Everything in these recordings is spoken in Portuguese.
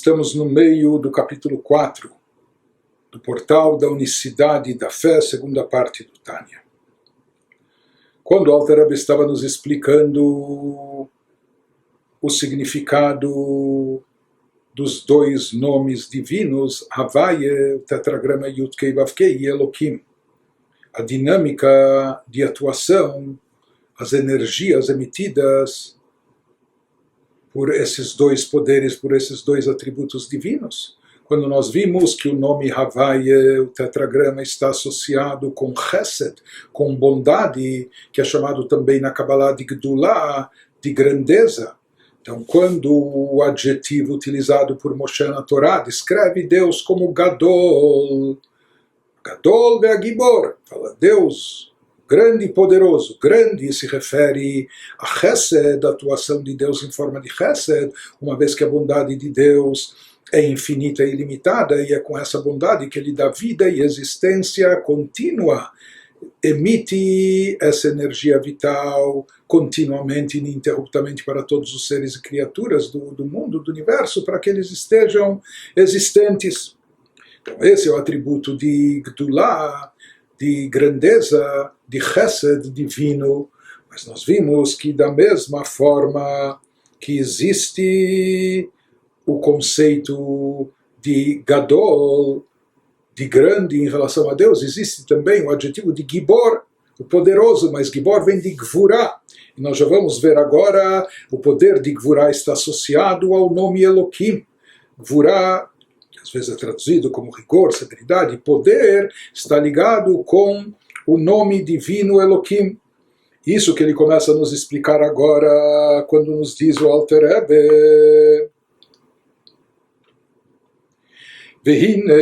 Estamos no meio do capítulo 4 do Portal da Unicidade da Fé, segunda parte do Tânia. Quando o Alter Rebbe estava nos explicando o significado dos dois nomes divinos, Havaye, o tetragrama Yud-Kei Vav-Kei e Elohim, a dinâmica de atuação, as energias emitidas por esses dois poderes, por esses dois atributos divinos. Quando nós vimos que o nome Havaye, o tetragrama, está associado com Chesed, com bondade, que é chamado também na Kabbalah de Gdulá, de grandeza. Então, quando o adjetivo utilizado por Moshe na Torá descreve Deus como Gadol, Gadol ve'agibor, fala Deus grande e poderoso. Grande se refere a Chesed, a atuação de Deus em forma de Chesed, uma vez que a bondade de Deus é infinita e ilimitada, e é com essa bondade que Ele dá vida e existência contínua, emite essa energia vital continuamente, ininterruptamente para todos os seres e criaturas do mundo, do universo, para que eles estejam existentes. Então esse é o atributo de Gdulá, de grandeza, de Chesed divino. Mas nós vimos que da mesma forma que existe o conceito de Gadol, de grande em relação a Deus, existe também o adjetivo de Gibor, o poderoso, mas Gibor vem de Gvurá. E nós já vamos ver agora, o poder de Gvurá está associado ao nome Elohim. Gvurá, que às vezes é traduzido como rigor, severidade, poder, está ligado com o nome divino Elohim. Isso que ele começa a nos explicar agora, quando nos diz o Alter Rebbe, והנה,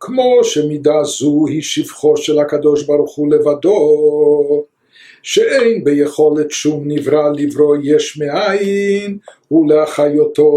כמו שמידה זו היא שבחו של הקדוש ברוך הוא לבדו, שאין ביכולת שום נברא לברוא יש מאין ולהחיותו.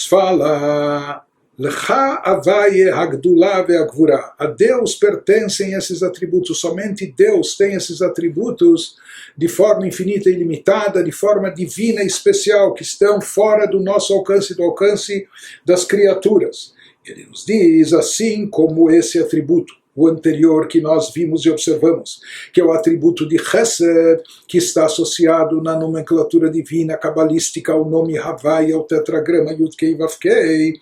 Fala, Lecha Havaye Hagdulá ve'Agvurá. A Deus pertencem esses atributos, somente Deus tem esses atributos de forma infinita e ilimitada, de forma divina e especial, que estão fora do nosso alcance, do alcance das criaturas. Ele nos diz, assim como esse atributo, o anterior que nós vimos e observamos, que é o atributo de Chesed, que está associado na nomenclatura divina cabalística ao nome Havaye, ao tetragrama Yud-Kei Vav-Kei,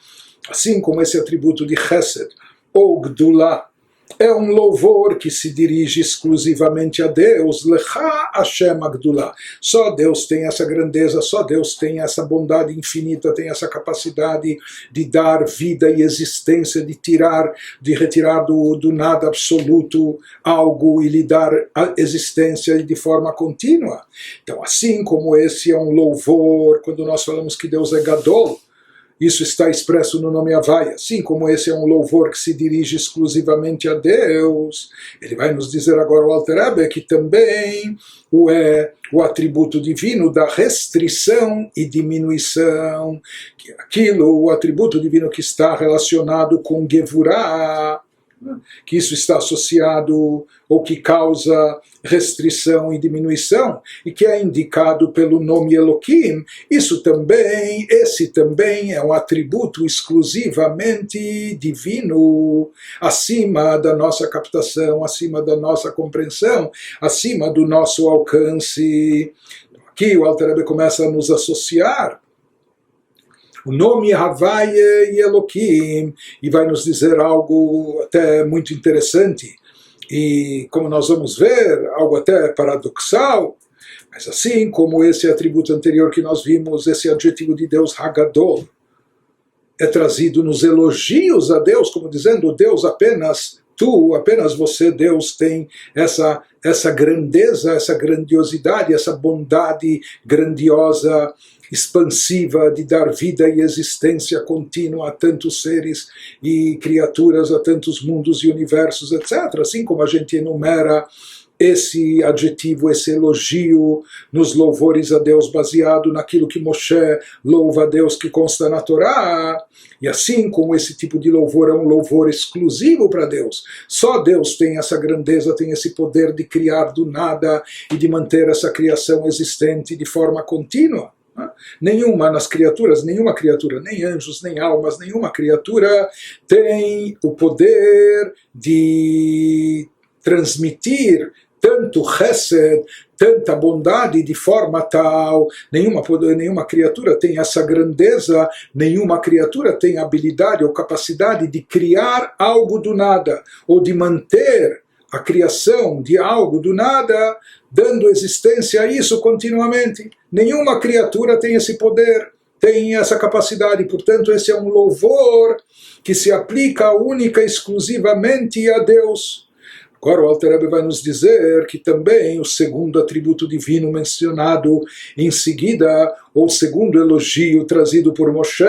assim como esse atributo de Chesed, ou Gdulá, é um louvor que se dirige exclusivamente a Deus, Lecha Hashem Agdulá. Só Deus tem essa grandeza, só Deus tem essa bondade infinita, tem essa capacidade de dar vida e existência, de retirar do nada absoluto algo e lhe dar a existência de forma contínua. Então, assim como esse é um louvor, quando nós falamos que Deus é Gadol, isso está expresso no nome Havaye. Assim como esse é um louvor que se dirige exclusivamente a Deus, ele vai nos dizer agora o Alter Rebbe que também o atributo divino da restrição e diminuição, que é o atributo divino que está relacionado com Gevurah, que isso está associado ou que causa restrição e diminuição, e que é indicado pelo nome Elohim, esse também é um atributo exclusivamente divino, acima da nossa captação, acima da nossa compreensão, acima do nosso alcance. Aqui o Alter Rebbe começa a nos associar o nome Havaye e Elohim, e vai nos dizer algo até muito interessante, e como nós vamos ver, algo até paradoxal, mas assim como esse atributo anterior que nós vimos, esse adjetivo de Deus Hagadol, é trazido nos elogios a Deus, como dizendo, Deus apenas tu, apenas você, Deus, tem essa grandeza, essa grandiosidade, essa bondade grandiosa, expansiva de dar vida e existência contínua a tantos seres e criaturas, a tantos mundos e universos, etc. Assim como a gente enumera esse adjetivo, esse elogio nos louvores a Deus baseado naquilo que Moshe louva a Deus que consta na Torá, e assim como esse tipo de louvor é um louvor exclusivo para Deus, só Deus tem essa grandeza, tem esse poder de criar do nada e de manter essa criação existente de forma contínua. Nenhuma nas criaturas, nenhuma criatura, nem anjos, nem almas, nenhuma criatura tem o poder de transmitir tanto chesed, tanta bondade de forma tal, nenhuma criatura tem essa grandeza, nenhuma criatura tem habilidade ou capacidade de criar algo do nada, ou de manter a criação de algo do nada, dando existência a isso continuamente. Nenhuma criatura tem esse poder, tem essa capacidade, portanto esse é um louvor que se aplica única e exclusivamente a Deus. Agora o Alter Rebbe vai nos dizer que também o segundo atributo divino mencionado em seguida, ou o segundo elogio trazido por Moshe,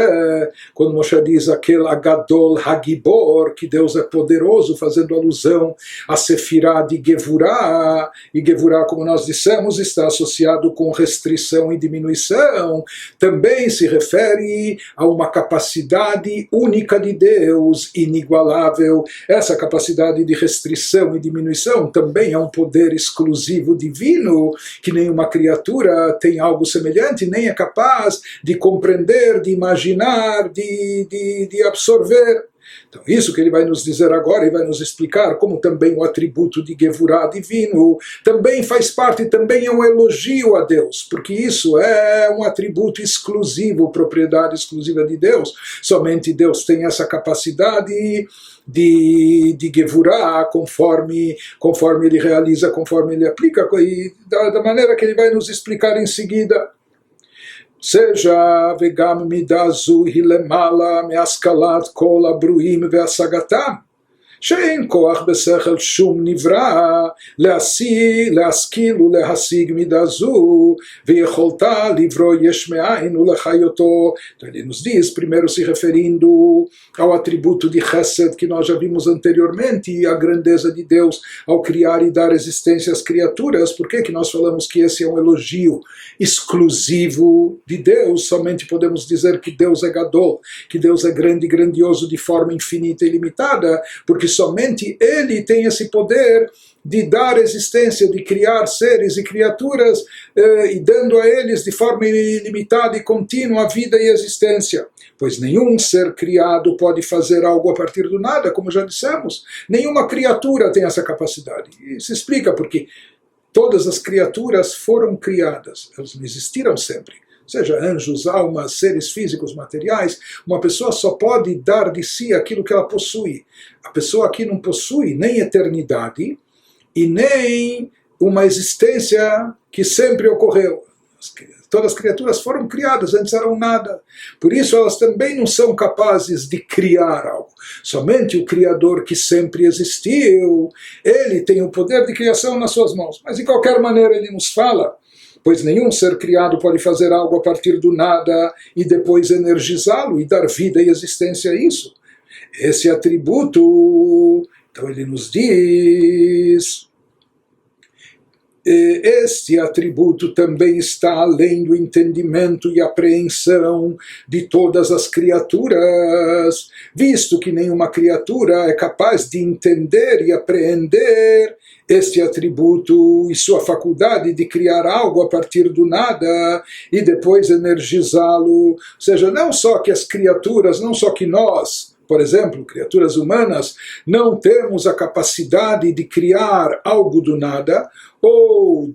quando Moshe diz aquele Agadol Hagibor, que Deus é poderoso, fazendo alusão a Sefirah de Gevurah, e Gevurah, como nós dissemos, está associado com restrição e diminuição, também se refere a uma capacidade única de Deus, inigualável. Essa capacidade de restrição e diminuição também é um poder exclusivo divino, que nenhuma criatura tem algo semelhante, nem é capaz de compreender, de imaginar, de absorver. Então, isso que ele vai nos dizer agora, e vai nos explicar como também o atributo de Gevurah divino também faz parte, também é um elogio a Deus, porque isso é um atributo exclusivo, propriedade exclusiva de Deus. Somente Deus tem essa capacidade de Gevurah, conforme ele realiza, conforme ele aplica, e da maneira que ele vai nos explicar em seguida. Seja vegam midazu hilemala measkalat kol abruim veasagatam, שאין כוח בשכל שום נברא להשכיל ולהשיג מידה זו ויכולתה לברוא יש מאין ולחיותו. Então ele nos diz, primeiro se referindo ao atributo de Chesed que nós já vimos anteriormente, e a grandeza de Deus ao criar e dar existência às criaturas. Por que nós falamos que esse é um elogio exclusivo de Deus? Somente podemos dizer que Deus é Gadol, que Deus é grande e grandioso de forma infinita e ilimitada, porque somente Ele tem esse poder de dar existência, de criar seres e criaturas, e dando a eles de forma ilimitada e contínua vida e existência. Pois nenhum ser criado pode fazer algo a partir do nada, como já dissemos. Nenhuma criatura tem essa capacidade. E se explica porque todas as criaturas foram criadas, elas não existiram sempre. Seja anjos, almas, seres físicos, materiais, uma pessoa só pode dar de si aquilo que ela possui. A pessoa aqui não possui nem eternidade e nem uma existência que sempre ocorreu. Todas as criaturas foram criadas, antes eram nada. Por isso elas também não são capazes de criar algo. Somente o Criador que sempre existiu, ele tem o poder de criação nas suas mãos. Mas de qualquer maneira ele nos fala, pois nenhum ser criado pode fazer algo a partir do nada e depois energizá-lo e dar vida e existência a isso. Esse atributo, então ele nos diz, este atributo também está além do entendimento e apreensão de todas as criaturas, visto que nenhuma criatura é capaz de entender e apreender este atributo e sua faculdade de criar algo a partir do nada e depois energizá-lo. Ou seja, não só que as criaturas, não só que nós, por exemplo, criaturas humanas, não temos a capacidade de criar algo do nada, ou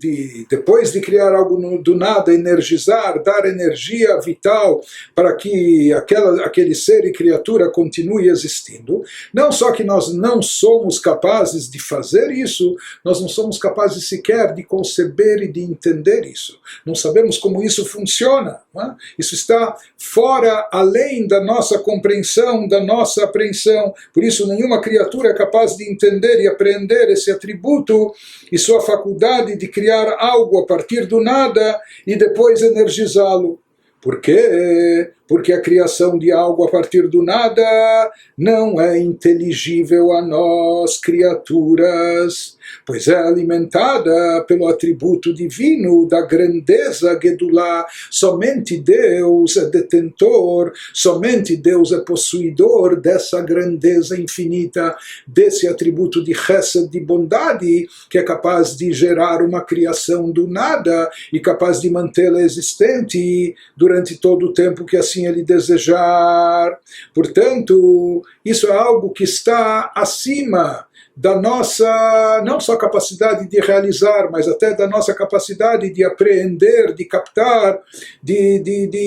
depois de criar algo do nada, energizar, dar energia vital para que aquele ser e criatura continue existindo. Não só que nós não somos capazes de fazer isso, nós não somos capazes sequer de conceber e de entender isso. Não sabemos como isso funciona. Não é? Isso está fora, além da nossa compreensão, da nossa apreensão. Por isso nenhuma criatura é capaz de entender e apreender esse atributo e sua faculdade de criar algo a partir do nada e depois energizá-lo. Por quê? porque a criação de algo a partir do nada não é inteligível a nós, criaturas, pois é alimentada pelo atributo divino da grandeza Gedulá. Somente Deus é detentor, somente Deus é possuidor dessa grandeza infinita, desse atributo de chesed, de bondade, que é capaz de gerar uma criação do nada e capaz de mantê-la existente durante todo o tempo que assim ele desejar. Portanto, isso é algo que está acima da nossa, não só capacidade de realizar, mas até da nossa capacidade de apreender, de captar, de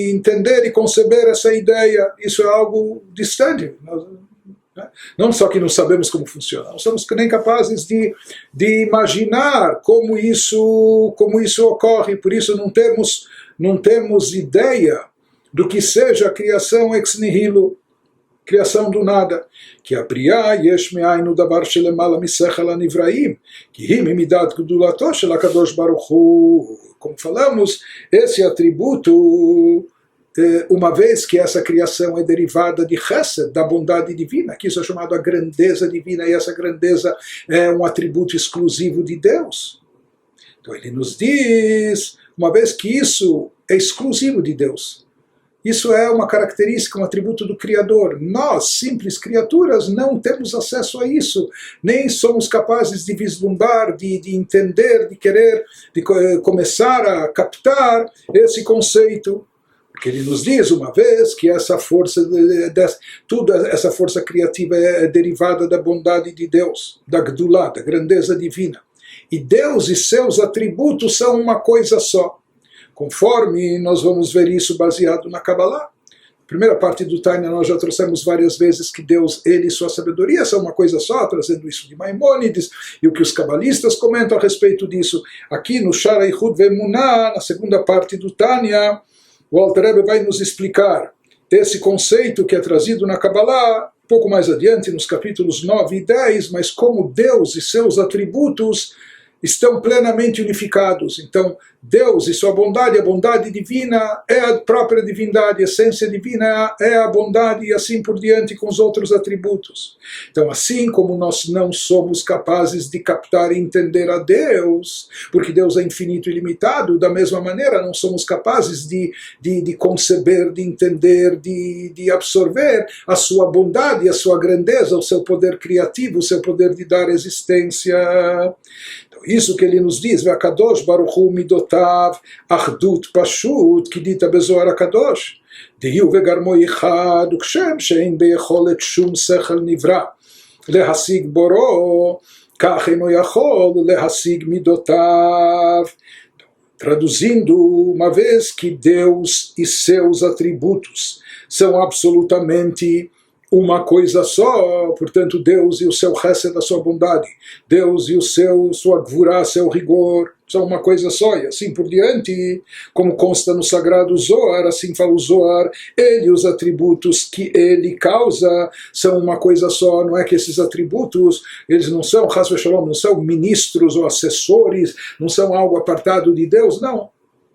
entender e conceber essa ideia. Isso é algo distante. Não só que não sabemos como funciona, não somos nem capazes de imaginar como isso ocorre, por isso não temos ideia do que seja a criação ex nihilo, criação do nada. Que a Briá yesh me'ainu davar shelemala misechel hanivraim, que hi mimidat gedulato shel HaKadosh Baruch Hu. Como falamos, esse atributo, uma vez que essa criação é derivada de Chesed, da bondade divina, que isso é chamado a grandeza divina, e essa grandeza é um atributo exclusivo de Deus. Então ele nos diz, uma vez que isso é exclusivo de Deus, isso é uma característica, um atributo do Criador. Nós, simples criaturas, não temos acesso a isso, nem somos capazes de vislumbrar, de entender, de querer, de começar a captar esse conceito. Porque ele nos diz, uma vez, que essa força, toda essa força criativa é derivada da bondade de Deus, da Gdulá, da grandeza divina. E Deus e seus atributos são uma coisa só. Conforme nós vamos ver isso baseado na Kabbalah. Na primeira parte do Tânia nós já trouxemos várias vezes que Deus, ele e sua sabedoria são uma coisa só, trazendo isso de Maimônides, e o que os cabalistas comentam a respeito disso. Aqui no Shara Ichud Ve'emunah, na segunda parte do Tânia, o Alter Rebbe vai nos explicar esse conceito que é trazido na Kabbalah, pouco mais adiante, nos capítulos 9 e 10, mas como Deus e seus atributos estão plenamente unificados. Então, Deus e sua bondade, a bondade divina é a própria divindade, a essência divina é a bondade e assim por diante com os outros atributos. Então, assim como nós não somos capazes de captar e entender a Deus, porque Deus é infinito e ilimitado, da mesma maneira não somos capazes de conceber, de entender, de absorver a sua bondade, a sua grandeza, o seu poder criativo, o seu poder de dar existência. Isso que ele nos diz, Ve'akadosh Baruch Hu midotav achdut pashut, que dita bezoar HaKadosh, dehiu vegarmo yichad, ukshem shein beyecholet shum sechel nivra, lehasig boro, kach eno yachol lehasig midotav. Traduzindo, uma vez que Deus e seus atributos são absolutamente uma coisa só, portanto Deus e o seu chesed da sua bondade, Deus e sua gvurá, seu rigor, são uma coisa só, e assim por diante, como consta no sagrado Zohar, assim fala o Zohar, ele e os atributos que ele causa são uma coisa só. Não é que esses atributos, eles não são, Chas v'Shalom, não são ministros ou assessores, não são algo apartado de Deus, não.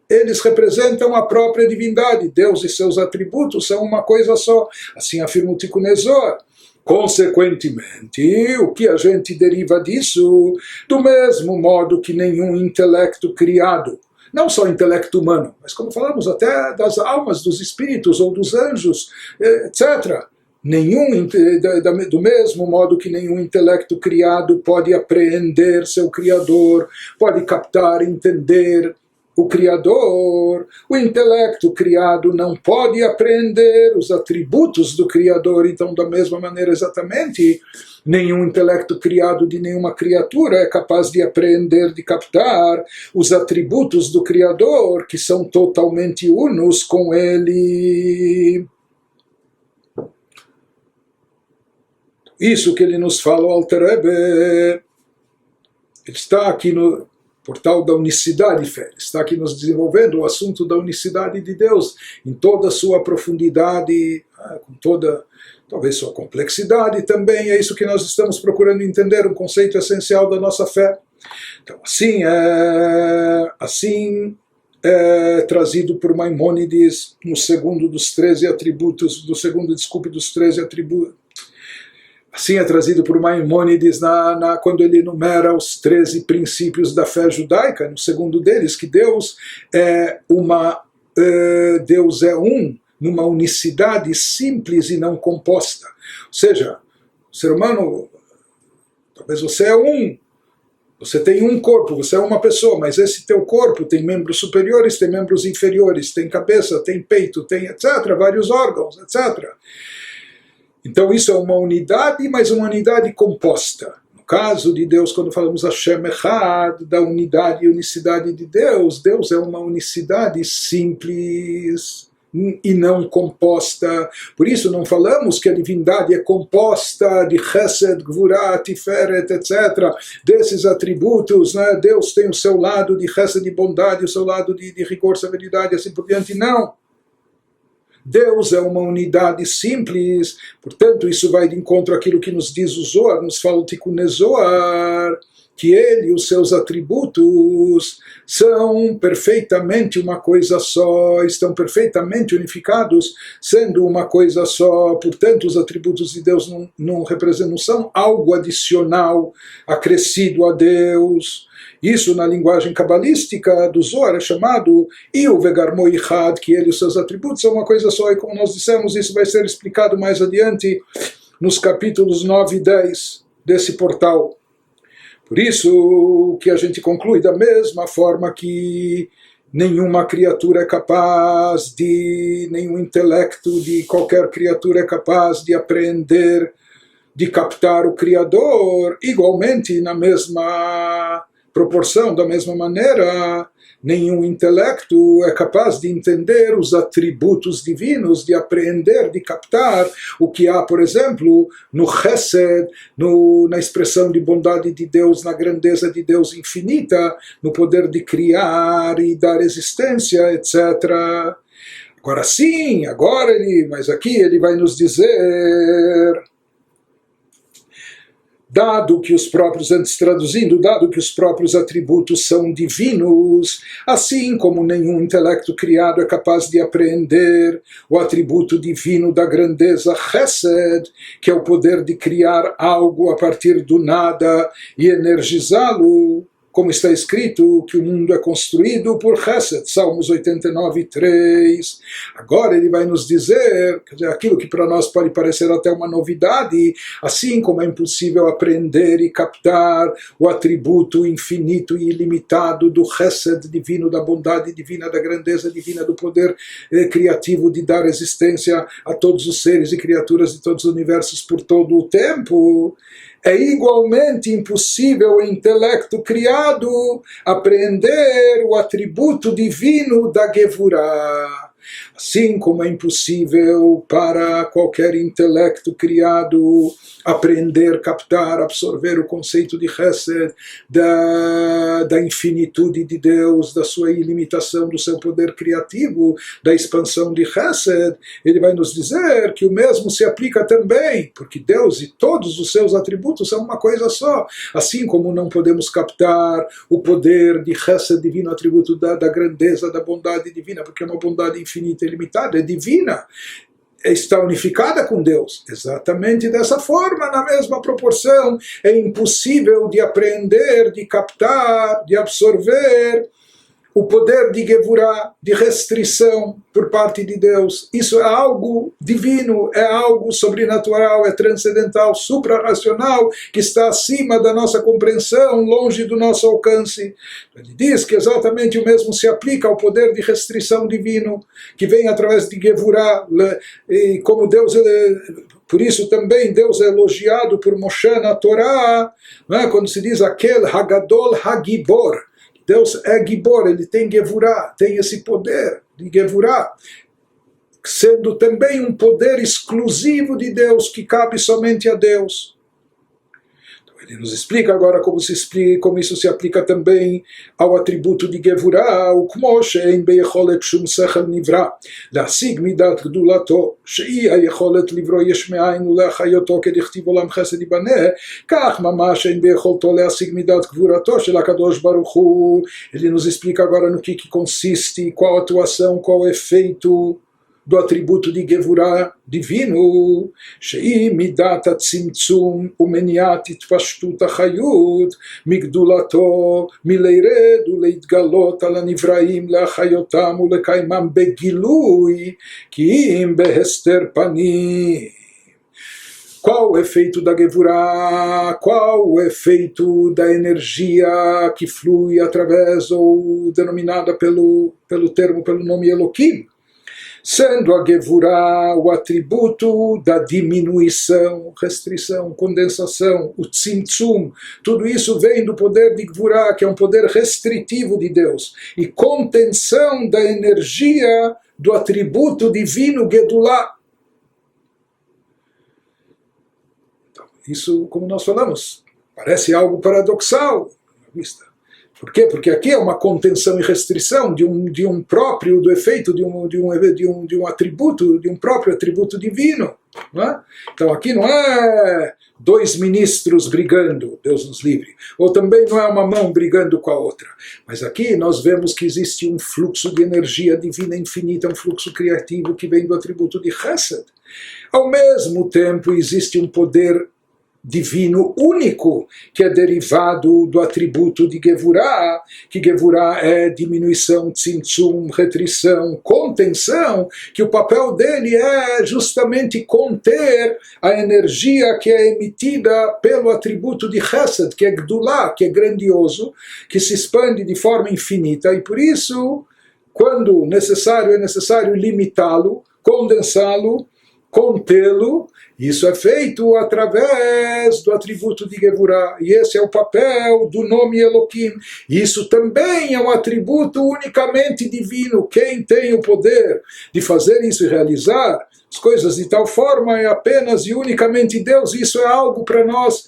Eles representam a própria divindade. Deus e seus atributos são uma coisa só. Assim afirma o Tikkun Zohar. Consequentemente, o que a gente deriva disso? Do mesmo modo que nenhum intelecto criado, não só intelecto humano, mas como falamos até das almas, dos espíritos ou dos anjos, etc., do mesmo modo que nenhum intelecto criado pode apreender seu Criador, pode captar, entender o Criador, o intelecto criado não pode apreender os atributos do Criador. Então, da mesma maneira, exatamente, nenhum intelecto criado de nenhuma criatura é capaz de apreender, de captar os atributos do Criador, que são totalmente unos com ele. Isso que ele nos fala, o Alter Rebbe, ele está aqui no portal da unicidade, fé. Está aqui nos desenvolvendo o assunto da unicidade de Deus em toda a sua profundidade, com toda, talvez, sua complexidade também. É isso que nós estamos procurando entender, um conceito essencial da nossa fé. Então, assim trazido por Maimônides no segundo dos 13 atributos, dos 13 atributos. Assim é trazido por Maimônides quando ele enumera os 13 princípios da fé judaica, no segundo deles, que Deus é numa unicidade simples e não composta. Ou seja, o ser humano, talvez você é você tem um corpo, você é uma pessoa, mas esse teu corpo tem membros superiores, tem membros inferiores, tem cabeça, tem peito, tem etc., vários órgãos, etc. Então isso é uma unidade, mas uma unidade composta. No caso de Deus, quando falamos Hashem Echad, da unidade e unicidade de Deus, Deus é uma unicidade simples e não composta. Por isso não falamos que a divindade é composta de Chesed, Gvurah, Tiferet, etc. Desses atributos, né? Deus tem o seu lado de Chesed, de bondade, o seu lado de rigor, severidade, assim por diante. Não. Deus é uma unidade simples, portanto isso vai de encontro àquilo que nos diz o Zohar, nos fala o Tikkun Zohar, que ele e os seus atributos são perfeitamente uma coisa só, estão perfeitamente unificados, sendo uma coisa só. Portanto, os atributos de Deus não são algo adicional, acrescido a Deus. Isso, na linguagem cabalística do Zohar, é chamado Iu Vegarmo Ichad, que ele e os seus atributos são uma coisa só, e como nós dissemos, isso vai ser explicado mais adiante nos capítulos 9 e 10 desse portal. Por isso que a gente conclui da mesma forma que nenhuma criatura é capaz nenhum intelecto de qualquer criatura é capaz de apreender, de captar o Criador, igualmente na mesma proporção, da mesma maneira, nenhum intelecto é capaz de entender os atributos divinos, de apreender, de captar o que há, por exemplo, no Chesed, na expressão de bondade de Deus, na grandeza de Deus infinita, no poder de criar e dar existência, etc. Agora sim, mas aqui ele vai nos dizer... Dado que os próprios atributos são divinos, assim como nenhum intelecto criado é capaz de apreender o atributo divino da grandeza Chesed, que é o poder de criar algo a partir do nada e energizá-lo, como está escrito, que o mundo é construído por Chesed, Salmos 89, 3. Agora ele vai nos dizer, quer dizer, aquilo que para nós pode parecer até uma novidade, assim como é impossível aprender e captar o atributo infinito e ilimitado do Chesed divino, da bondade divina, da grandeza divina, do poder criativo de dar existência a todos os seres e criaturas de todos os universos por todo o tempo, é igualmente impossível o intelecto criado apreender o atributo divino da Gevurah. Assim como é impossível para qualquer intelecto criado aprender, captar, absorver o conceito de Chesed, da infinitude de Deus, da sua ilimitação, do seu poder criativo, da expansão de Chesed, ele vai nos dizer que o mesmo se aplica também, porque Deus e todos os seus atributos são uma coisa só. Assim como não podemos captar o poder de Chesed divino, atributo da grandeza, da bondade divina, porque é uma bondade infinita e limitada, é divina, está unificada com Deus. Exatamente dessa forma, na mesma proporção, é impossível de apreender, de captar, de absorver o poder de Gevurah, de restrição por parte de Deus. Isso é algo divino, é algo sobrenatural, é transcendental, suprarracional, que está acima da nossa compreensão, longe do nosso alcance. Ele diz que exatamente o mesmo se aplica ao poder de restrição divino, que vem através de Gevurah, e como Deus... Por isso também Deus é elogiado por Moshe na Torá, né, quando se diz aquele Hagadol Hagibor. Deus é Gibor, ele tem Gevurah, tem esse poder de Gevurah, sendo também um poder exclusivo de Deus, que cabe somente a Deus. Ele nos explica agora como isso se aplica também ao atributo de Gevurah, o כמו שאין ביכולת שום שכל נברא להשיג מידת גדולתו, שהיא היכולת לברוא יש מאין ולהחיותו כדכתיב עולם חסד ייבנה, כך ממש אין ביכולתו להשיג מידת גבורתו של הקדוש ברוך הוא. Ele nos explica agora no que consiste, qual a atuação, qual o efeito do atributo de Gevurah divino, שהיא מידת הצמצום ומניעת התפשטות החיות מגדולתו מלרד ולהתגלות על הנבראים להחיותם ולקיימם בגילוי כי אם בהסתר פנים. Qual o efeito da Gevurah? Qual o efeito da energia que flui através ou denominada pelo nome Elohim? Sendo a Gevurah o atributo da diminuição, restrição, condensação, o tzimtzum, tudo isso vem do poder de Gevurah, que é um poder restritivo de Deus, e contenção da energia do atributo divino Gedulah. Então, isso, como nós falamos, parece algo paradoxal à vista. Por quê? Porque aqui é uma contenção e restrição de um próprio, do efeito de um atributo, de um próprio atributo divino. Não é? Então aqui não é dois ministros brigando, Deus nos livre, ou também não é uma mão brigando com a outra, mas aqui nós vemos que existe um fluxo de energia divina infinita, um fluxo criativo que vem do atributo de Chesed. Ao mesmo tempo existe um poder divino único, que é derivado do atributo de Gevurah, que Gevurah é diminuição, tzimtzum, restrição, contenção, que o papel dele é justamente conter a energia que é emitida pelo atributo de Chesed, que é Gdulah, que é grandioso, que se expande de forma infinita, e por isso, quando necessário, é necessário limitá-lo, condensá-lo, contê-lo. Isso é feito através do atributo de Gevurah, e esse é o papel do nome Elohim. Isso também é um atributo unicamente divino. Quem tem o poder de fazer isso e realizar as coisas de tal forma é apenas e unicamente Deus. Isso é algo para nós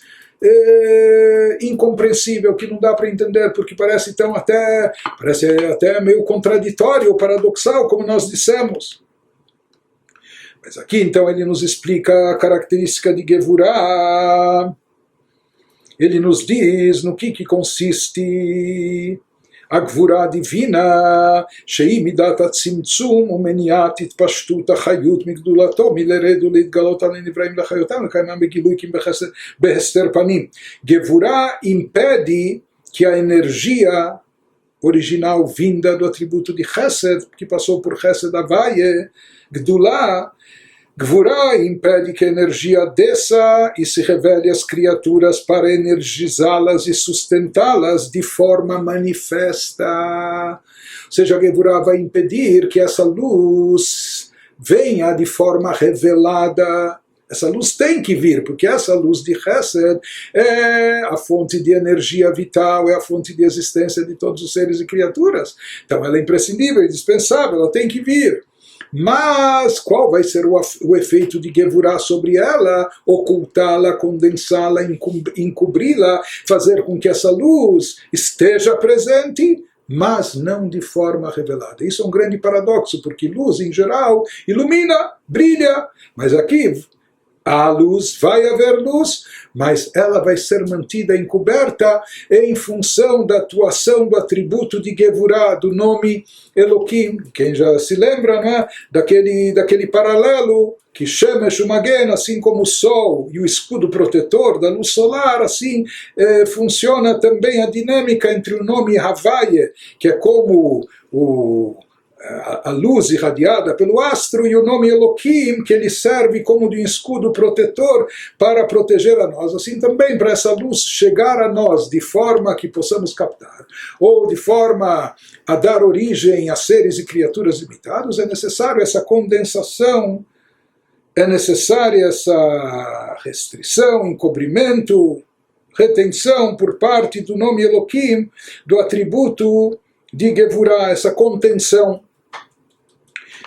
incompreensível, que não dá para entender, porque parece até meio contraditório ou paradoxal, como nós dissemos. Mas aqui então ele nos explica a característica de Gevurah. Ele nos diz no que consiste a Gevurah divina, שהיא מידת הצמצום ומניעת התפשטות החיות מגדולתו מלרד ולהתגלות על הנבראים לחיותם לקיימם בגילוי כי בהסתר פנים. Gevurah impede que a energia original vinda do atributo de Chesed, que passou por Chesed Havaye, Gdulah, Gevurah impede que a energia desça e se revele às criaturas para energizá-las e sustentá-las de forma manifesta. Ou seja, a Gevurah vai impedir que essa luz venha de forma revelada. Essa luz tem que vir, porque essa luz de Chesed é a fonte de energia vital, é a fonte de existência de todos os seres e criaturas. Então ela é imprescindível, é indispensável, ela tem que vir. Mas qual vai ser o efeito de Gevurah sobre ela? Ocultá-la, condensá-la, encobri-la, fazer com que essa luz esteja presente, mas não de forma revelada. Isso é um grande paradoxo, porque luz, em geral, ilumina, brilha, mas aqui há luz, vai haver luz, mas ela vai ser mantida encoberta em função da atuação do atributo de Gevurah, do nome Elohim. Quem já se lembra, né, daquele paralelo que Shemesh o Magen, assim como o sol e o escudo protetor da luz solar, assim funciona também a dinâmica entre o nome Havaye, que é como a luz irradiada pelo astro, e o nome Elohim, que ele serve como de um escudo protetor para proteger a nós. Assim também, para essa luz chegar a nós de forma que possamos captar, ou de forma a dar origem a seres e criaturas limitados, é necessário essa condensação, é necessária essa restrição, encobrimento, retenção por parte do nome Elohim, do atributo de Gevurah, essa contenção.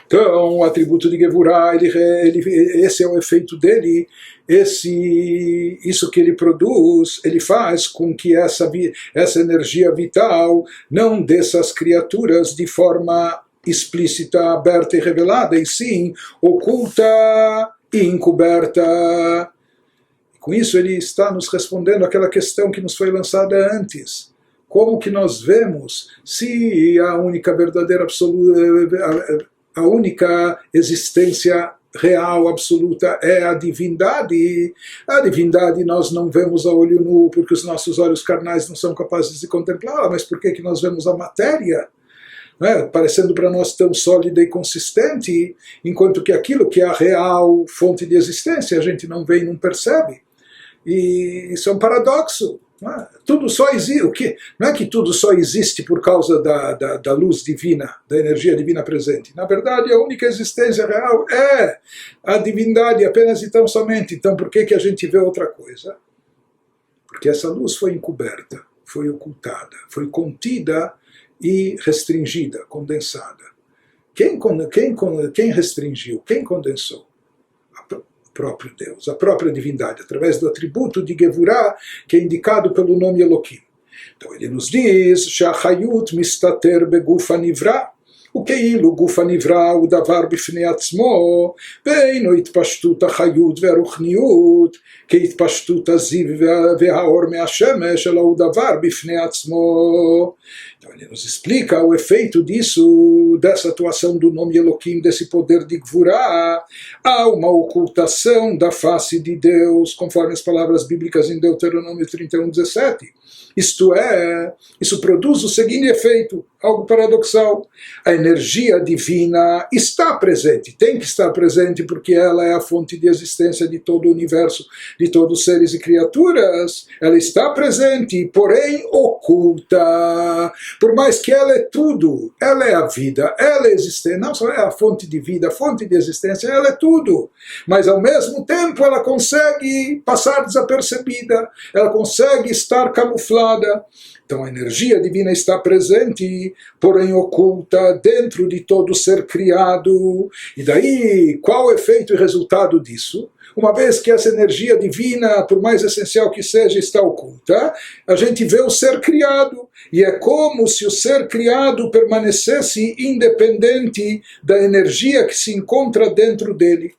Então, o atributo de Gevurah, esse é o efeito dele, isso que ele produz, ele faz com que essa energia vital não desça às criaturas de forma explícita, aberta e revelada, e sim oculta e encoberta. Com isso ele está nos respondendo aquela questão que nos foi lançada antes. Como que nós vemos se a única verdadeira absoluta, a única existência real, absoluta, é a divindade? A divindade nós não vemos a olho nu, porque os nossos olhos carnais não são capazes de contemplá-la, mas por que nós vemos a matéria? Parecendo para nós tão sólida e consistente, enquanto que aquilo que é a real fonte de existência a gente não vê e não percebe. E isso é um paradoxo. Tudo só existe. Não é que tudo só existe por causa da luz divina, da energia divina presente. Na verdade, a única existência real é a divindade, apenas e tão somente. Então, por que a gente vê outra coisa? Porque essa luz foi encoberta, foi ocultada, foi contida e restringida, condensada. Quem restringiu? Quem condensou? O próprio Deus, a própria divindade, através do atributo de Gevurah, que é indicado pelo nome Elohim. Então ele nos diz, Shachayut mistater beguf hanivra, וכאילו גוף הנברא הוא דבר בפני עצמו, ואינו התפשטות החיות והרוחניות כהתפשטות הזיו והאור מהשמש, אלא הוא דבר בפני עצמו. Então ele nos explica o efeito dessa atuação do nome Elohim, desse poder de Gvurah. Há uma ocultação da face de Deus, conforme as palavras bíblicas em Deuteronômio 31:17. Isto é, isso produz o seguinte efeito, algo paradoxal. A energia divina está presente, tem que estar presente, porque ela é a fonte de existência de todo o universo, de todos os seres e criaturas. Ela está presente, porém oculta. Por mais que ela é tudo, ela é a vida, ela é existência, não só é a fonte de vida, a fonte de existência, ela é tudo. Mas ao mesmo tempo ela consegue passar desapercebida, ela consegue estar camuflada. Então a energia divina está presente, porém oculta dentro de todo ser criado. E daí, qual o efeito e resultado disso? Uma vez que essa energia divina, por mais essencial que seja, está oculta, a gente vê o ser criado. E é como se o ser criado permanecesse independente da energia que se encontra dentro dele.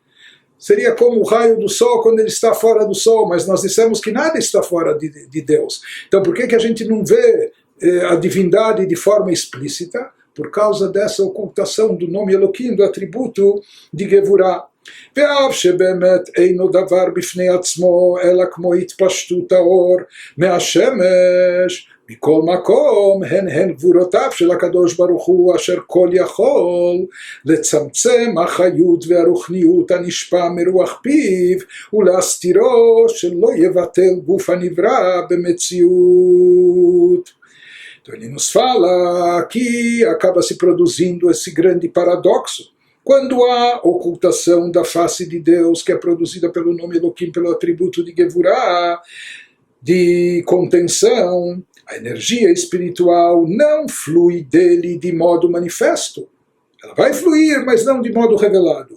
Seria como o raio do sol quando ele está fora do sol, mas nós dissemos que nada está fora de Deus. Então por que a gente não vê a divindade de forma explícita? Por causa dessa ocultação do nome Elohim, do atributo de Gevurah. ואף שבאמת אינו דבר בפני עצמו, אלא כמו התפשטות האור מהשמש, מכל מקום הן גבורותיו של הקדוש ברוך הוא אשר כל יכול לצמצם החיות והרוחניות הנשפע מרוח פיו ולהסתירו שלא יבטל גוף הנברא במציאות. Então ele nos fala que acaba se produzindo esse grande paradoxo. Quando há ocultação da face de Deus, que é produzida pelo nome Elohim, pelo atributo de Gevurah, de contenção, a energia espiritual não flui dele de modo manifesto. Ela vai fluir, mas não de modo revelado.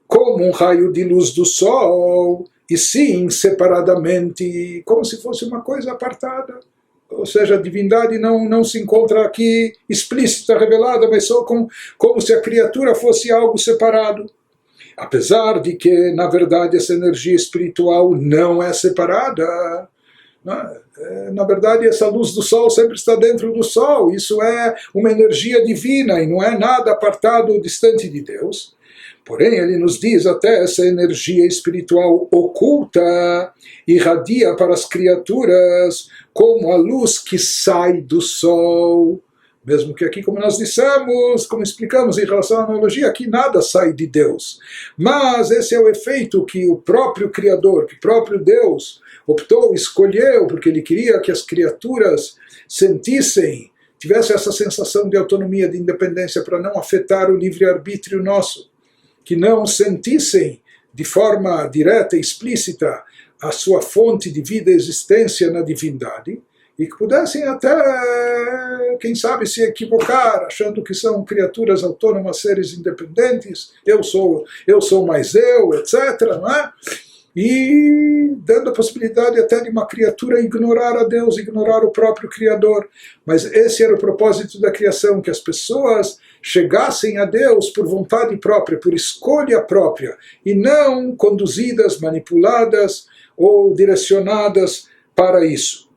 Como um raio de luz do sol, e sim separadamente, como se fosse uma coisa apartada. Ou seja, a divindade não se encontra aqui explícita, revelada, mas só como se a criatura fosse algo separado. Apesar de que, na verdade, essa energia espiritual não é separada. Na verdade, essa luz do sol sempre está dentro do sol. Isso é uma energia divina e não é nada apartado ou distante de Deus. Porém, ele nos diz até essa energia espiritual oculta irradia para as criaturas como a luz que sai do sol. Mesmo que aqui, como nós dissemos, como explicamos em relação à analogia, aqui nada sai de Deus. Mas esse é o efeito que o próprio Criador, que o próprio Deus optou, escolheu, porque ele queria que as criaturas tivessem essa sensação de autonomia, de independência, para não afetar o livre-arbítrio nosso. Que não sentissem de forma direta e explícita a sua fonte de vida e existência na divindade, e que pudessem até, quem sabe, se equivocar, achando que são criaturas autônomas, seres independentes, eu sou mais eu, etc. Não é? e dando a possibilidade até de uma criatura ignorar a Deus, ignorar o próprio Criador. Mas esse era o propósito da criação, que as pessoas chegassem a Deus por vontade própria, por escolha própria, e não conduzidas, manipuladas ou direcionadas para isso.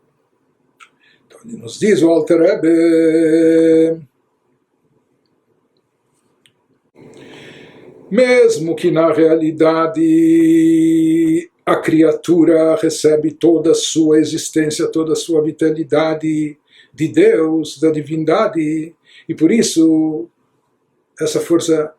Então ele nos diz o Alter Rebbe, mesmo que na realidade a criatura recebe toda a sua existência, toda a sua vitalidade de Deus, da divindade, e por isso essa força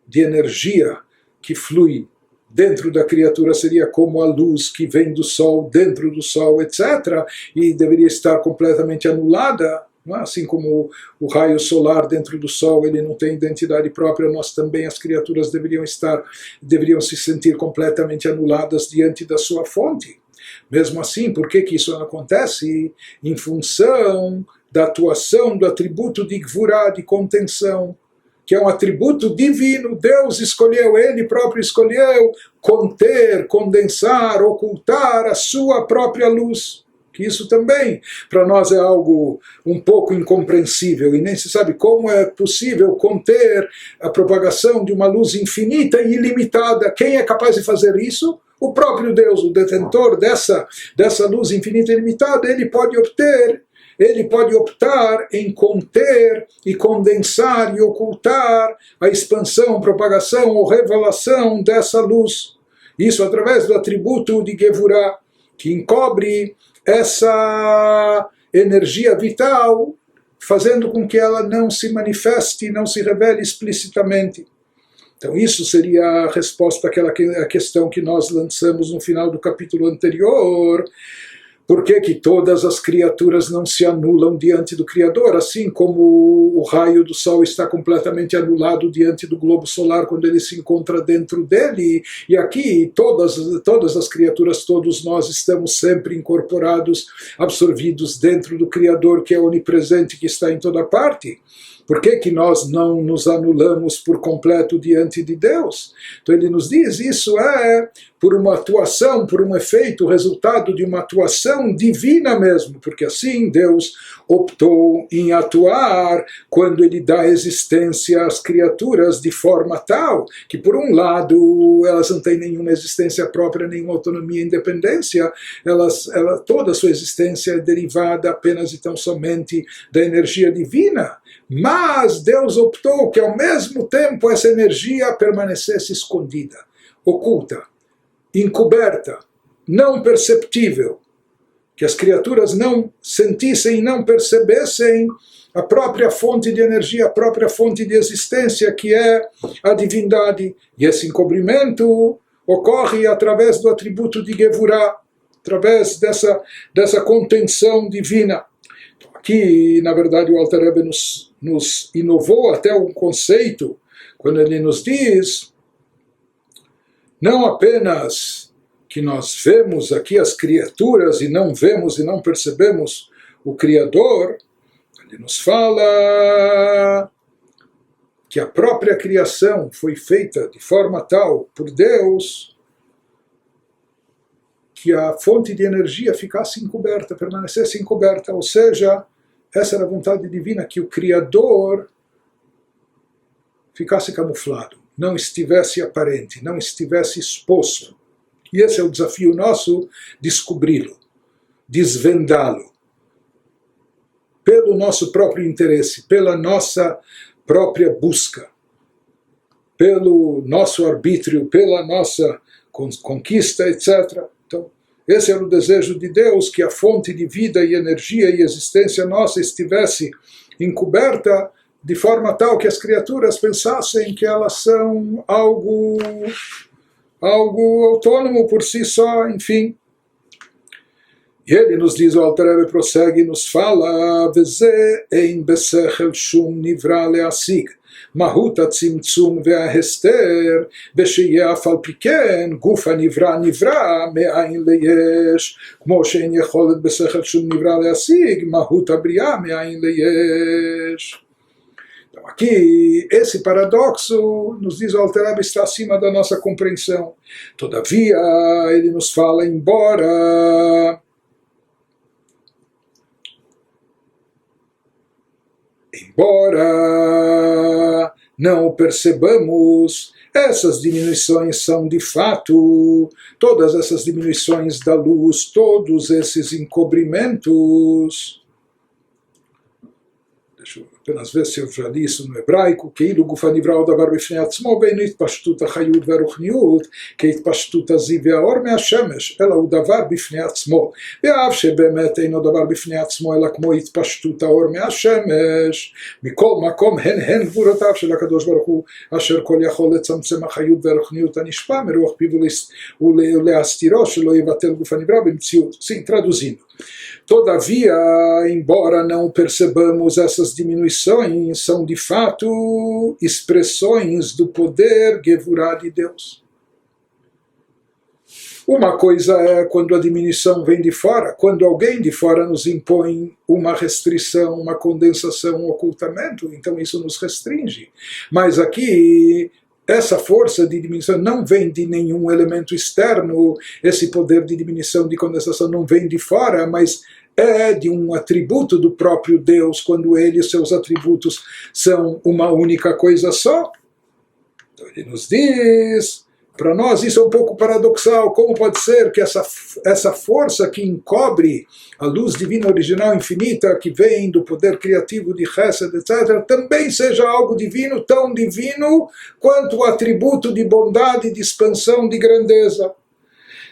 de energia que flui dentro da criatura seria como a luz que vem do sol, dentro do sol, etc., e deveria estar completamente anulada. Assim como o raio solar dentro do sol, ele não tem identidade própria, nós também, as criaturas deveriam se sentir completamente anuladas diante da sua fonte. Mesmo assim, por que isso não acontece? Em função da atuação do atributo de Gvurá, de contenção, que é um atributo divino. Deus escolheu, Ele próprio escolheu conter, condensar, ocultar a sua própria luz. Que isso também, para nós, é algo um pouco incompreensível, e nem se sabe como é possível conter a propagação de uma luz infinita e ilimitada. Quem é capaz de fazer isso? O próprio Deus, o detentor dessa luz infinita e ilimitada. Ele pode optar em conter e condensar e ocultar a expansão, propagação ou revelação dessa luz. Isso através do atributo de Gevurah, que encobre essa energia vital, fazendo com que ela não se manifeste, não se revele explicitamente. Então isso seria a resposta àquela questão que nós lançamos no final do capítulo anterior. Por que todas as criaturas não se anulam diante do Criador, assim como o raio do Sol está completamente anulado diante do globo solar quando ele se encontra dentro dele? E aqui todas as criaturas, todos nós estamos sempre incorporados, absorvidos dentro do Criador, que é onipresente, que está em toda parte. Por que nós não nos anulamos por completo diante de Deus? Então ele nos diz, isso é por uma atuação, por um efeito, resultado de uma atuação divina mesmo, porque assim Deus optou em atuar quando ele dá existência às criaturas de forma tal que, por um lado, elas não têm nenhuma existência própria, nenhuma autonomia, independência, toda a sua existência é derivada apenas e tão somente da energia divina. Mas Deus optou que ao mesmo tempo essa energia permanecesse escondida, oculta, encoberta, não perceptível, que as criaturas não sentissem, não percebessem a própria fonte de energia, a própria fonte de existência, que é a divindade. E esse encobrimento ocorre através do atributo de Gevurah, através dessa contenção divina. Aqui, na verdade, o Alter Rebbe nos inovou até um conceito, quando ele nos diz, não apenas que nós vemos aqui as criaturas e não vemos e não percebemos o Criador, ele nos fala que a própria criação foi feita de forma tal por Deus que a fonte de energia ficasse encoberta, permanecesse encoberta, ou seja, essa era a vontade divina, que o Criador ficasse camuflado, não estivesse aparente, não estivesse exposto. E esse é o desafio nosso, descobri-lo, desvendá-lo, pelo nosso próprio interesse, pela nossa própria busca, pelo nosso arbítrio, pela nossa conquista, etc. Então, esse era o desejo de Deus, que a fonte de vida e energia e existência nossa estivesse encoberta de forma tal que as criaturas pensassem que elas são algo autônomo por si só, enfim. E ele nos diz, o Alter Rebbe prossegue, nos fala, Veze ein besechel shum nivra leasig. מהות הצמצום וההסתר, ושיהיה אף על פי כן גוף הנברא נברא מאין ליש, כמו שאין יכולת בשכל שום נברא להשיג מהות הבריאה מאין ליש. Então, aqui, esse paradoxo, nos diz o Alter Rebbe, está acima da nossa compreensão. Todavia, ele nos fala, embora não percebamos, essas diminuições são de fato, todas essas diminuições da luz, todos esses encobrimentos. Deixa eu apenas ver se eu já li isso no hebraico, כאילו גוף הנברא הוא דבר בפני עצמו, ואינו התפשטות החיות והרוחניות, כהתפשטות הזיו והאור מהשמש, אלא הוא דבר בפני עצמו. ואף שבאמת אינו דבר בפני עצמו, אלא כמו התפשטות האור מהשמש, מכל מקום הן גבורותיו של הקדוש ברוך הוא, אשר כל יכול לצמצם החיות והרוחניות הנשפע מרוח פיו ולהסתירו, שלא יבטל גוף הנברא במציאות. Sim, traduzindo. Todavia, embora não percebamos essas diminuições, são de fato expressões do poder Gevurah de Deus. Uma coisa é quando a diminuição vem de fora, quando alguém de fora nos impõe uma restrição, uma condensação, um ocultamento, então isso nos restringe. Mas aqui, essa força de diminuição não vem de nenhum elemento externo, esse poder de diminuição, de condensação não vem de fora, mas é de um atributo do próprio Deus, quando ele e seus atributos são uma única coisa só. Então ele nos diz, para nós isso é um pouco paradoxal, como pode ser que essa força que encobre a luz divina original infinita, que vem do poder criativo de Chesed, etc., também seja algo divino, tão divino quanto o atributo de bondade, de expansão, de grandeza.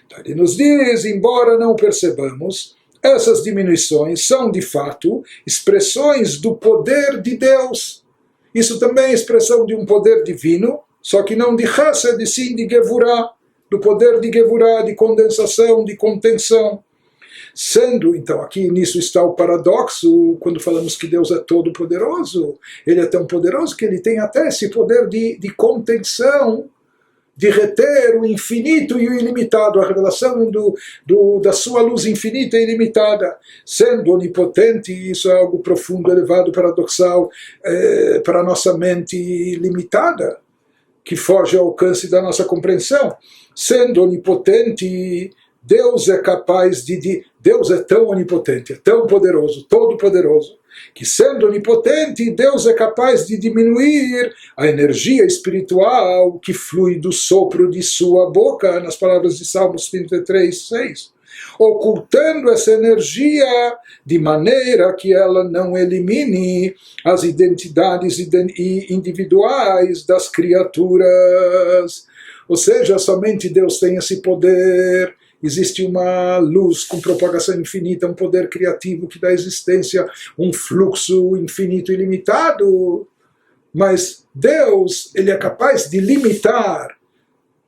Então ele nos diz, embora não percebamos, essas diminuições são de fato expressões do poder de Deus. Isso também é expressão de um poder divino, só que não de Chesed, sim de Gevurah, do poder de Gevurah, de condensação, de contenção. Sendo, então, aqui nisso está o paradoxo, quando falamos que Deus é todo poderoso, ele é tão poderoso que ele tem até esse poder de contenção, de reter o infinito e o ilimitado, a revelação da sua luz infinita e ilimitada. Sendo onipotente, isso é algo profundo, elevado, paradoxal, para a nossa mente limitada, que foge ao alcance da nossa compreensão. Sendo onipotente, Deus é capaz Deus é tão onipotente, é tão poderoso, todo poderoso, que sendo onipotente, Deus é capaz de diminuir a energia espiritual que flui do sopro de sua boca, nas palavras de Salmos 33:6, ocultando essa energia de maneira que ela não elimine as identidades individuais das criaturas. Ou seja, somente Deus tem esse poder. Existe uma luz com propagação infinita, um poder criativo que dá existência, um fluxo infinito e ilimitado. Mas Deus, ele é capaz de limitar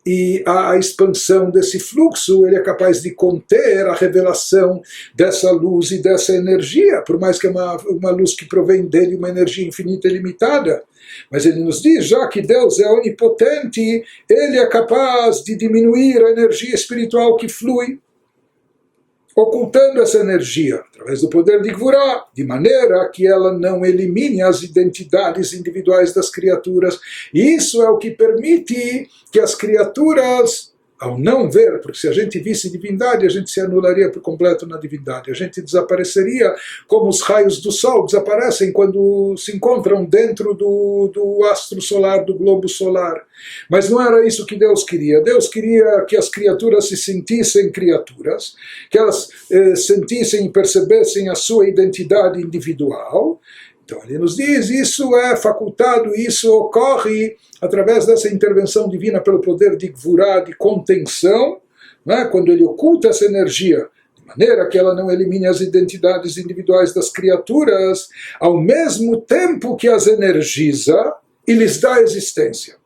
e a expansão desse fluxo, ele é capaz de conter a revelação dessa luz e dessa energia, por mais que é uma luz que provém dele, uma energia infinita e limitada. Mas ele nos diz, já que Deus é onipotente, ele é capaz de diminuir a energia espiritual que flui, ocultando essa energia, através do poder de Gevurah, de maneira que ela não elimine as identidades individuais das criaturas. E isso é o que permite que as criaturas, ao não ver, porque se a gente visse divindade, a gente se anularia por completo na divindade, a gente desapareceria como os raios do sol desaparecem quando se encontram dentro do astro solar, do globo solar. Mas não era isso que Deus queria. Deus queria que as criaturas se sentissem criaturas, que elas sentissem e percebessem a sua identidade individual. Então ele nos diz, isso é facultado, isso ocorre através dessa intervenção divina pelo poder de Gevurah, de contenção, né? Quando ele oculta essa energia, de maneira que ela não elimine as identidades individuais das criaturas, ao mesmo tempo que as energiza e lhes dá existência.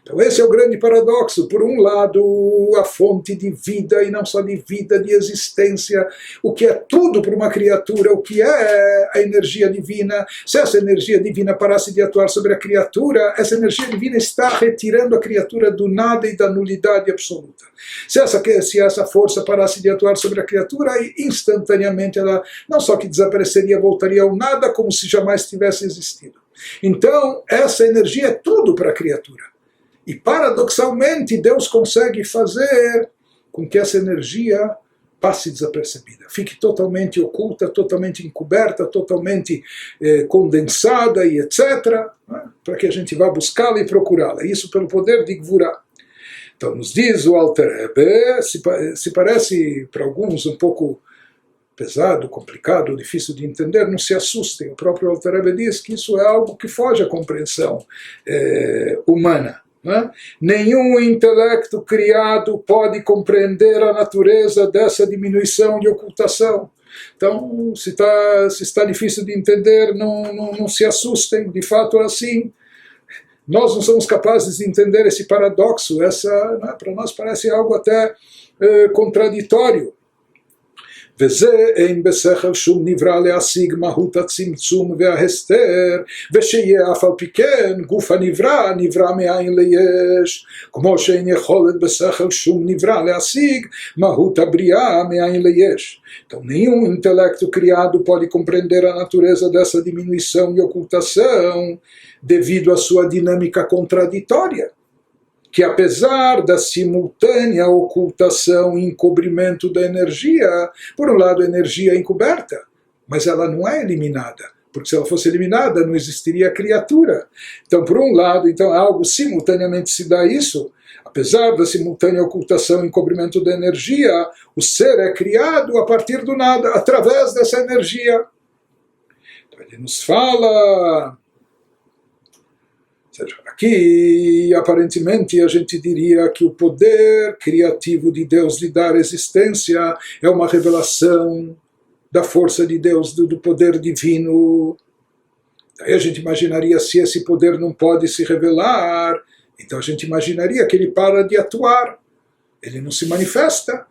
Então esse é o grande paradoxo. Por um lado, a fonte de vida, e não só de vida, de existência, o que é tudo para uma criatura, o que é a energia divina. Se essa energia divina parasse de atuar sobre a criatura, essa energia divina está retirando a criatura do nada e da nulidade absoluta. Se essa força parasse de atuar sobre a criatura, instantaneamente ela não só que desapareceria, voltaria ao nada, como se jamais tivesse existido. Então, essa energia é tudo para a criatura. E, paradoxalmente, Deus consegue fazer com que essa energia passe desapercebida, fique totalmente oculta, totalmente encoberta, totalmente condensada e etc., né, para que a gente vá buscá-la e procurá-la. Isso pelo poder de Gvurá. Então, nos diz o Alter Rebbe, se parece para alguns um pouco pesado, complicado, difícil de entender, não se assustem. O próprio Alter Rebbe diz que isso é algo que foge à compreensão humana. Né? Nenhum intelecto criado pode compreender a natureza dessa diminuição de ocultação. Então, se está difícil de entender, não se assustem, de fato é assim. Nós não somos capazes de entender esse paradoxo, né? Para nós parece algo até contraditório. וזה אין בשכל שום נברא להשיג מהות הצמצום וההסתר, ושיהיה אף על פי כן גוף הנברא נברא מאין ליש, כמו שאין יכולת בשכל שום נברא להשיג מהות הבריאה מאין ליש. Então, nenhum intelecto criado pode compreender a natureza dessa diminuição e ocultação devido à sua dinâmica contraditória, que apesar da simultânea ocultação e encobrimento da energia, por um lado a energia é encoberta, mas ela não é eliminada, porque se ela fosse eliminada não existiria criatura. Então, por um lado, então algo simultaneamente se dá isso, apesar da simultânea ocultação e encobrimento da energia, o ser é criado a partir do nada, através dessa energia. Então ele nos fala... Aqui, aparentemente, a gente diria que o poder criativo de Deus lhe dar existência é uma revelação da força de Deus, do poder divino. Aí a gente imaginaria, se esse poder não pode se revelar, então a gente imaginaria que ele para de atuar, ele não se manifesta.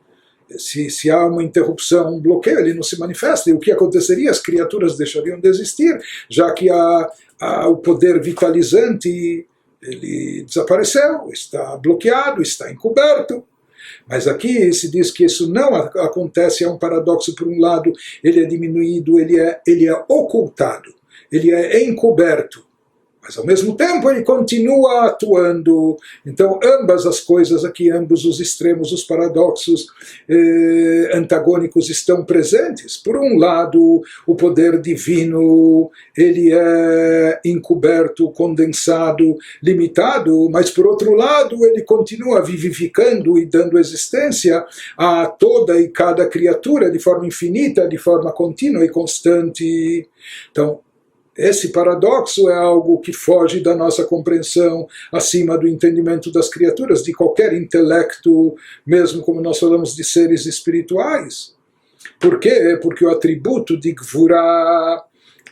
Se há uma interrupção, um bloqueio, ele não se manifesta. E o que aconteceria? As criaturas deixariam de existir, já que o poder vitalizante ele desapareceu, está bloqueado, está encoberto. Mas aqui se diz que isso não acontece, é um paradoxo. Por um lado, ele é diminuído, ele é ocultado, ele é encoberto. Mas ao mesmo tempo ele continua atuando. Então ambas as coisas aqui, ambos os extremos, os paradoxos antagônicos estão presentes. Por um lado, o poder divino ele é encoberto, condensado, limitado, mas por outro lado ele continua vivificando e dando existência a toda e cada criatura de forma infinita, de forma contínua e constante. Então, esse paradoxo é algo que foge da nossa compreensão, acima do entendimento das criaturas, de qualquer intelecto, mesmo como nós falamos de seres espirituais. Por quê? Porque o atributo de Gvurá,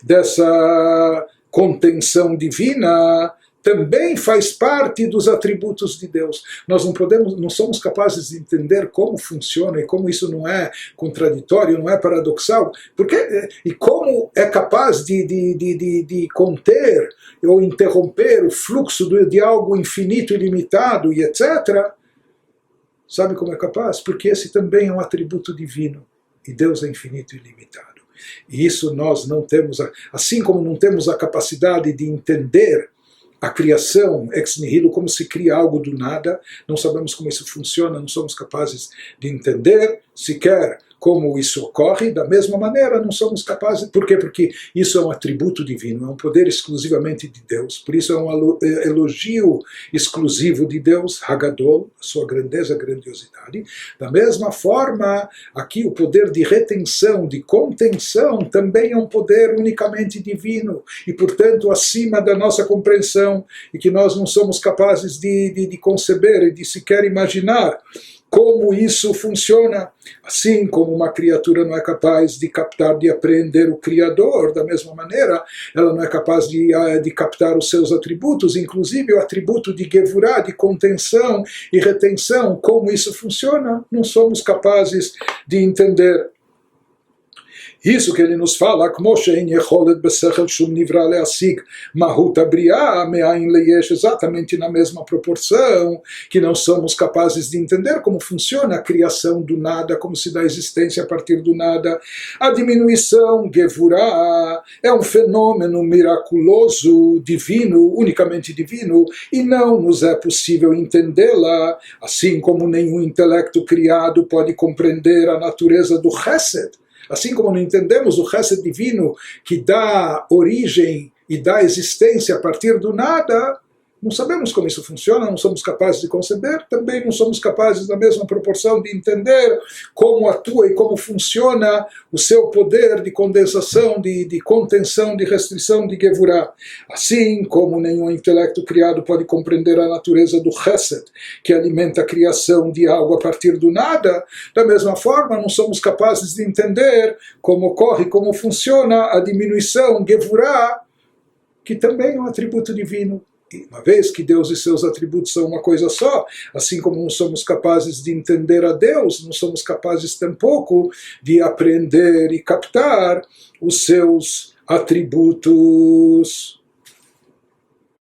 dessa contenção divina, também faz parte dos atributos de Deus. Nós não somos capazes de entender como funciona e como isso não é contraditório, não é paradoxal, e como é capaz de conter ou interromper o fluxo de algo infinito, ilimitado e etc. Sabe como é capaz? Porque esse também é um atributo divino e Deus é infinito e ilimitado. E isso nós não temos, assim como não temos a capacidade de entender a criação ex nihilo, como se cria algo do nada, não sabemos como isso funciona, não somos capazes de entender sequer como isso ocorre. Da mesma maneira, não somos capazes. Por quê? Porque isso é um atributo divino, é um poder exclusivamente de Deus. Por isso é um elogio exclusivo de Deus, Hagadol, a sua grandeza, grandiosidade. Da mesma forma, aqui o poder de retenção, de contenção, também é um poder unicamente divino e, portanto, acima da nossa compreensão, e que nós não somos capazes de conceber e de sequer imaginar como isso funciona. Assim como uma criatura não é capaz de captar, de apreender o Criador, da mesma maneira, ela não é capaz de captar os seus atributos, inclusive o atributo de Gevurá, de contenção e retenção, como isso funciona, não somos capazes de entender. Isso que ele nos fala, exatamente na mesma proporção, que não somos capazes de entender como funciona a criação do nada, como se dá existência a partir do nada. A diminuição, Gevurah, é um fenômeno miraculoso, divino, unicamente divino, e não nos é possível entendê-la, assim como nenhum intelecto criado pode compreender a natureza do Chesed. Assim como não entendemos o Chesed divino que dá origem e dá existência a partir do nada, não sabemos como isso funciona, não somos capazes de conceber, também não somos capazes, na mesma proporção, de entender como atua e como funciona o seu poder de condensação, de contenção, de restrição, de Gevurah. Assim como nenhum intelecto criado pode compreender a natureza do Chesed, que alimenta a criação de algo a partir do nada, da mesma forma não somos capazes de entender como ocorre, como funciona a diminuição, Gevurah, que também é um atributo divino. Uma vez que Deus e seus atributos são uma coisa só, assim como não somos capazes de entender a Deus, não somos capazes tampouco de aprender e captar os seus atributos.